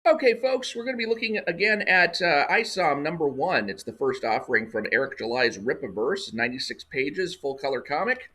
Okay, folks, we're going to be looking again at Isom #1. It's the first offering from Eric July's Rippaverse, 96 pages, full color comic.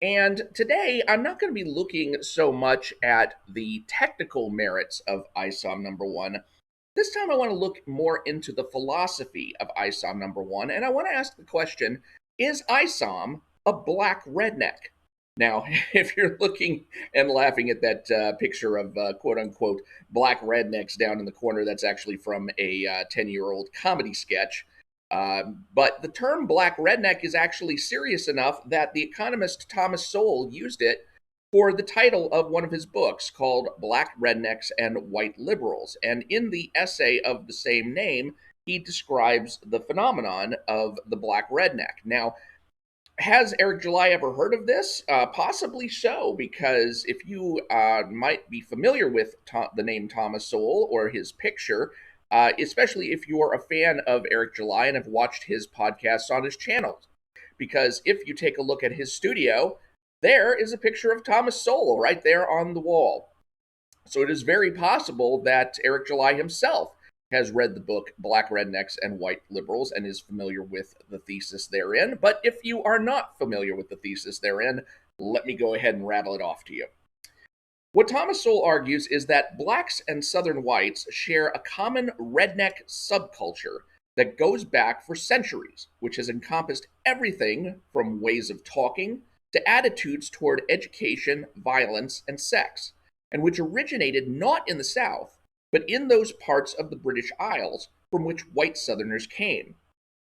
And today, I'm not going to be looking so much at the technical merits of Isom #1. This time, I want to look more into the philosophy of Isom #1, and I want to ask the question: is Isom a black redneck? Now, if you're looking and laughing at that picture of quote unquote black rednecks down in the corner, that's actually from a 10-year-old comedy sketch. But the term black redneck is actually serious enough that the economist Thomas Sowell used it for the title of one of his books called Black Rednecks and White Liberals. And in the essay of the same name, he describes the phenomenon of the black redneck. Now, has Eric July ever heard of this? Possibly so, because if you might be familiar with the name Thomas Sowell or his picture, especially if you're a fan of Eric July and have watched his podcasts on his channel. Because if you take a look at his studio, there is a picture of Thomas Sowell right there on the wall. So it is very possible that Eric July himself has read the book Black Rednecks and White Liberals and is familiar with the thesis therein. But if you are not familiar with the thesis therein, let me go ahead and rattle it off to you. What Thomas Sowell argues is that blacks and Southern whites share a common redneck subculture that goes back for centuries, which has encompassed everything from ways of talking to attitudes toward education, violence, and sex, and which originated not in the South, but in those parts of the British Isles from which white Southerners came.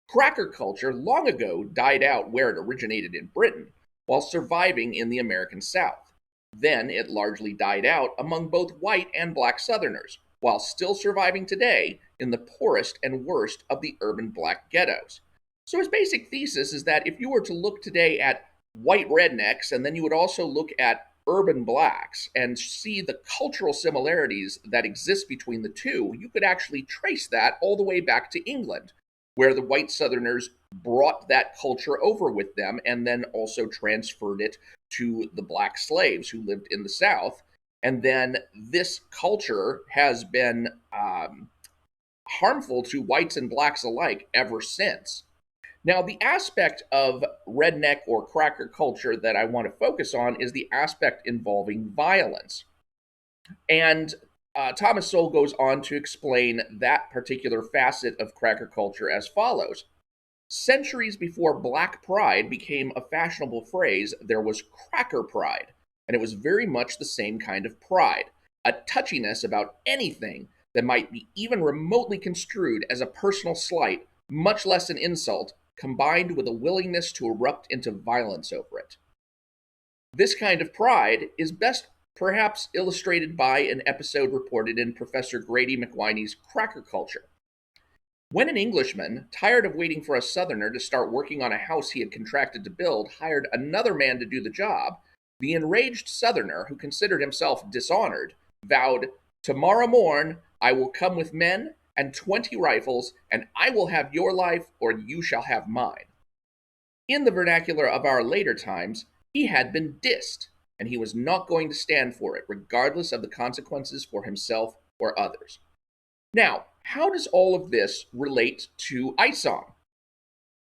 Cracker culture long ago died out where it originated in Britain, while surviving in the American South. Then it largely died out among both white and black Southerners, while still surviving today in the poorest and worst of the urban black ghettos. So his basic thesis is that if you were to look today at white rednecks, and then you would also look at urban blacks and see the cultural similarities that exist between the two, you could actually trace that all the way back to England, where the white Southerners brought that culture over with them and then also transferred it to the black slaves who lived in the South. And then this culture has been harmful to whites and blacks alike ever since. Now, the aspect of redneck or cracker culture that I want to focus on is the aspect involving violence. And Thomas Sowell goes on to explain that particular facet of cracker culture as follows. Centuries before black pride became a fashionable phrase, there was cracker pride, and it was very much the same kind of pride, a touchiness about anything that might be even remotely construed as a personal slight, much less an insult, combined with a willingness to erupt into violence over it. This kind of pride is best perhaps illustrated by an episode reported in Professor Grady McWhiney's Cracker Culture. When an Englishman, tired of waiting for a Southerner to start working on a house he had contracted to build, hired another man to do the job, the enraged Southerner, who considered himself dishonored, vowed, "Tomorrow morn I will come with men and 20 rifles, and I will have your life, or you shall have mine." In the vernacular of our later times, he had been dissed, and he was not going to stand for it, regardless of the consequences for himself or others. Now, how does all of this relate to Isom?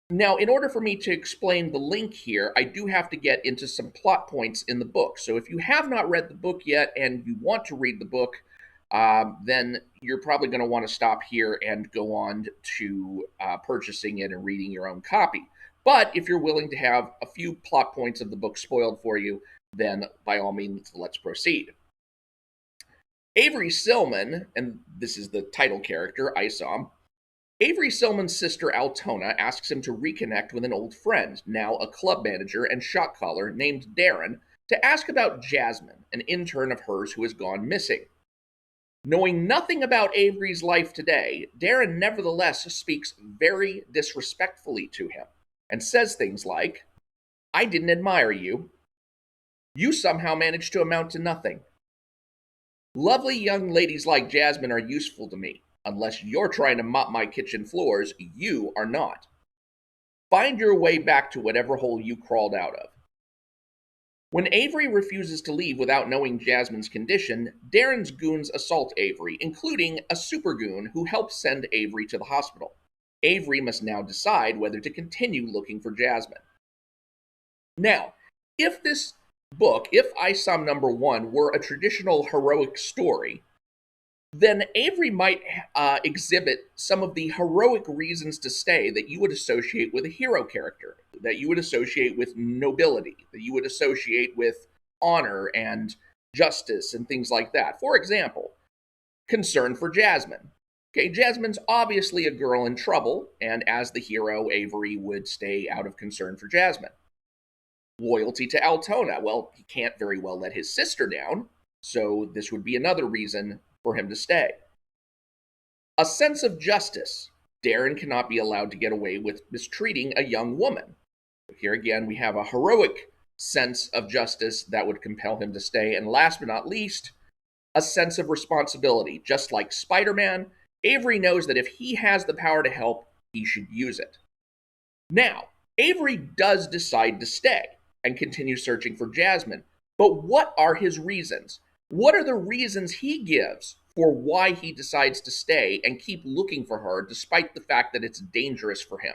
Now, in order for me to explain the link here, I do have to get into some plot points in the book. So if you have not read the book yet and you want to read the book, then you're probably going to want to stop here and go on to purchasing it and reading your own copy. But if you're willing to have a few plot points of the book spoiled for you, then by all means, let's proceed. Avery Silman, and this is the title character, Isom, Avery Silman's sister Altona asks him to reconnect with an old friend, now a club manager and shot caller named Darren, to ask about Jasmine, an intern of hers who has gone missing. Knowing nothing about Avery's life today, Darren nevertheless speaks very disrespectfully to him and says things like, "I didn't admire you. You somehow managed to amount to nothing. Lovely young ladies like Jasmine are useful to me. Unless you're trying to mop my kitchen floors, you are not. Find your way back to whatever hole you crawled out of." When Avery refuses to leave without knowing Jasmine's condition, Darren's goons assault Avery, including a super goon who helps send Avery to the hospital. Avery must now decide whether to continue looking for Jasmine. Now, if this book, if Isom number 1 were a traditional heroic story, then Avery might exhibit some of the heroic reasons to stay that you would associate with a hero character, that you would associate with nobility, that you would associate with honor and justice and things like that. For example, concern for Jasmine. Okay, Jasmine's obviously a girl in trouble, and as the hero, Avery would stay out of concern for Jasmine. Loyalty to Altona. Well, he can't very well let his sister down, so this would be another reason for him to stay. A sense of justice. Darren cannot be allowed to get away with mistreating a young woman. Here again, we have a heroic sense of justice that would compel him to stay. And last but not least, a sense of responsibility. Just like Spider-Man, Avery knows that if he has the power to help, he should use it. Now, Avery does decide to stay and continue searching for Jasmine. But what are his reasons? What are the reasons he gives for why he decides to stay and keep looking for her despite the fact that it's dangerous for him?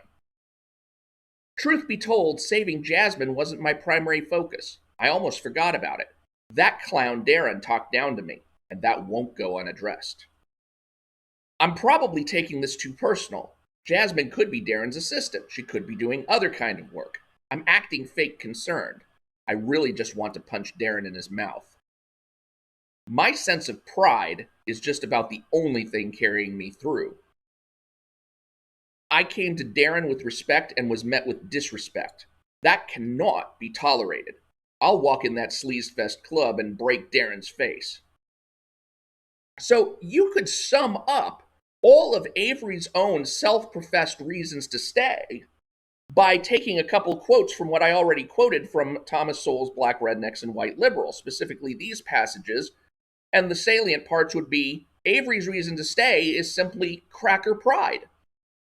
Truth be told, saving Jasmine wasn't my primary focus. I almost forgot about it. That clown Darren talked down to me, and that won't go unaddressed. I'm probably taking this too personal. Jasmine could be Darren's assistant. She could be doing other kind of work. I'm acting fake concerned. I really just want to punch Darren in his mouth. My sense of pride is just about the only thing carrying me through. I came to Darren with respect and was met with disrespect. That cannot be tolerated. I'll walk in that sleazefest club and break Darren's face. So you could sum up all of Avery's own self-professed reasons to stay by taking a couple quotes from what I already quoted from Thomas Sowell's Black Rednecks and White Liberals, specifically these passages. And the salient parts would be Avery's reason to stay is simply cracker pride,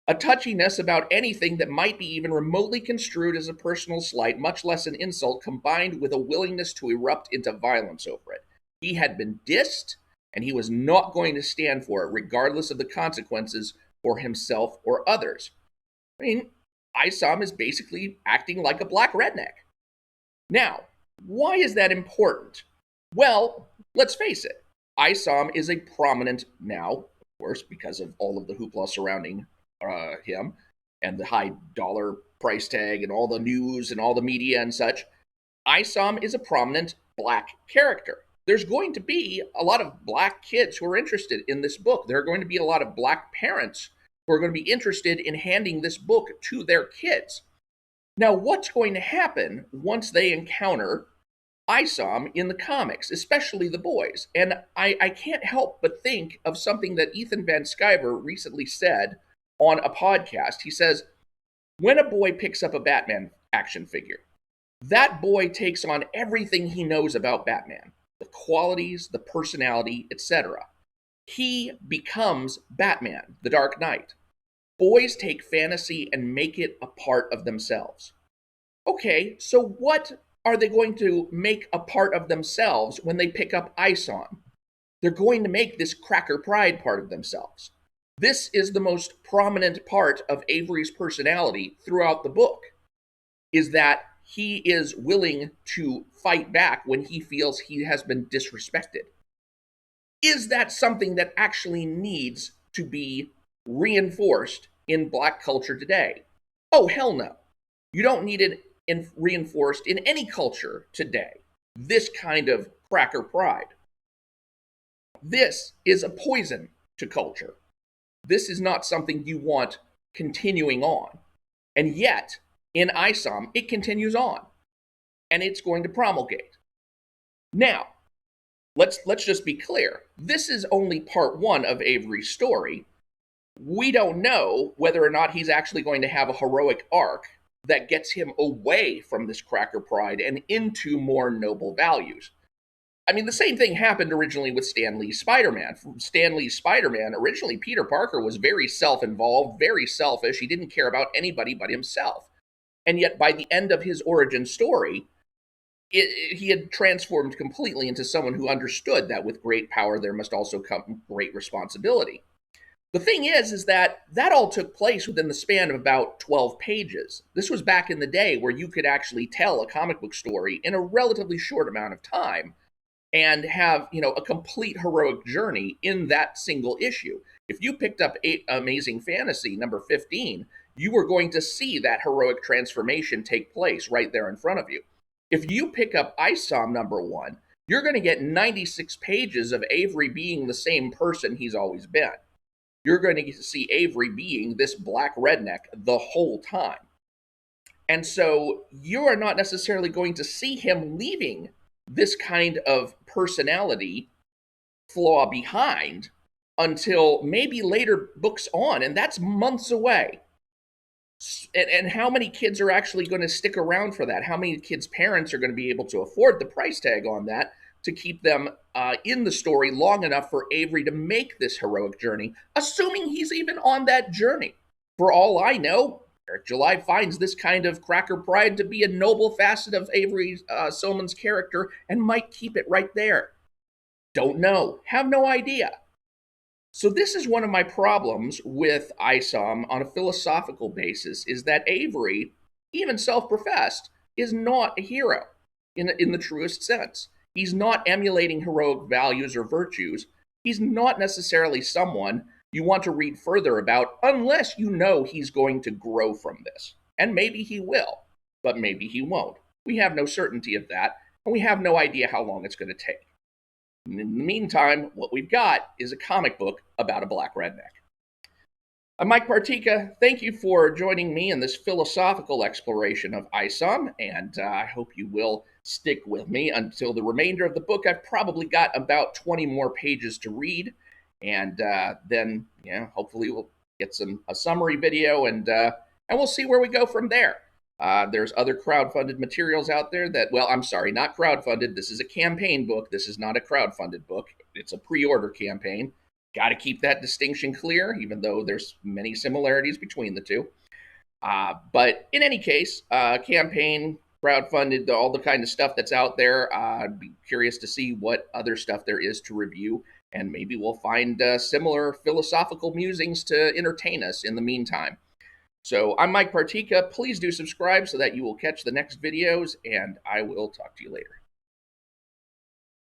a touchiness about anything that might be even remotely construed as a personal slight, much less an insult, combined with a willingness to erupt into violence over it. He had been dissed, and he was not going to stand for it, regardless of the consequences for himself or others. I mean, Isom is basically acting like a black redneck. Now, why is that important? Well, let's face it, Isom is a prominent now, of course, because of all of the hoopla surrounding him and the high dollar price tag and all the news and all the media and such. Isom is a prominent black character. There's going to be a lot of black kids who are interested in this book. There are going to be a lot of black parents who are going to be interested in handing this book to their kids. Now, what's going to happen once they encounter Isom in the comics, especially the boys? And I can't help but think of something that Ethan Van Sciver recently said on a podcast. He says, when a boy picks up a Batman action figure, that boy takes on everything he knows about Batman, the qualities, the personality, etc. He becomes Batman, the Dark Knight. Boys take fantasy and make it a part of themselves. Okay, so what are they going to make a part of themselves when they pick up Isom? They're going to make this cracker pride part of themselves. This is the most prominent part of Avery's personality throughout the book, is that he is willing to fight back when he feels he has been disrespected. Is that something that actually needs to be reinforced in black culture today? Oh, hell no. You don't need it reinforced in any culture today. This kind of cracker pride. This is a poison to culture. This is not something you want continuing on. And yet, in Isom, it continues on. And it's going to promulgate. Now, let's just be clear. This is only part one of Avery's story. We don't know whether or not he's actually going to have a heroic arc that gets him away from this cracker pride and into more noble values. I mean, the same thing happened originally with Stan Lee's Spider-Man. Stan Lee's Spider-Man, originally Peter Parker was very self-involved, very selfish. He didn't care about anybody but himself. And yet by the end of his origin story, he had transformed completely into someone who understood that with great power there must also come great responsibility. The thing is that all took place within the span of about 12 pages. This was back in the day where you could actually tell a comic book story in a relatively short amount of time and have, a complete heroic journey in that single issue. If you picked up Amazing Fantasy number 15, you were going to see that heroic transformation take place right there in front of you. If you pick up Isom number 1, you're going to get 96 pages of Avery being the same person he's always been. You're going to get to see Avery being this black redneck the whole time. And so you are not necessarily going to see him leaving this kind of personality flaw behind until maybe later books on, and that's months away. And how many kids are actually going to stick around for that? How many kids' parents are going to be able to afford the price tag on that to keep them in the story long enough for Avery to make this heroic journey, assuming he's even on that journey? For all I know, Eric July finds this kind of cracker pride to be a noble facet of Avery Silman's character and might keep it right there. Don't know. Have no idea. So this is one of my problems with Isom on a philosophical basis, is that Avery, even self-professed, is not a hero in the truest sense. He's not emulating heroic values or virtues. He's not necessarily someone you want to read further about unless you know he's going to grow from this. And maybe he will, but maybe he won't. We have no certainty of that, and we have no idea how long it's going to take. In the meantime, what we've got is a comic book about a black redneck. I'm Mike Partika. Thank you for joining me in this philosophical exploration of Isom, and I hope you will stick with me until the remainder of the book. I've probably got about 20 more pages to read, and then, hopefully we'll get a summary video, and we'll see where we go from there. There's other crowdfunded materials out there that, well, I'm sorry, not crowdfunded. This is a campaign book. This is not a crowdfunded book. It's a pre-order campaign. Got to keep that distinction clear, even though there's many similarities between the two. But in any case, campaign, crowdfunded, all the kind of stuff that's out there. I'd be curious to see what other stuff there is to review, and maybe we'll find similar philosophical musings to entertain us in the meantime. So I'm Mike Partika. Please do subscribe so that you will catch the next videos, and I will talk to you later.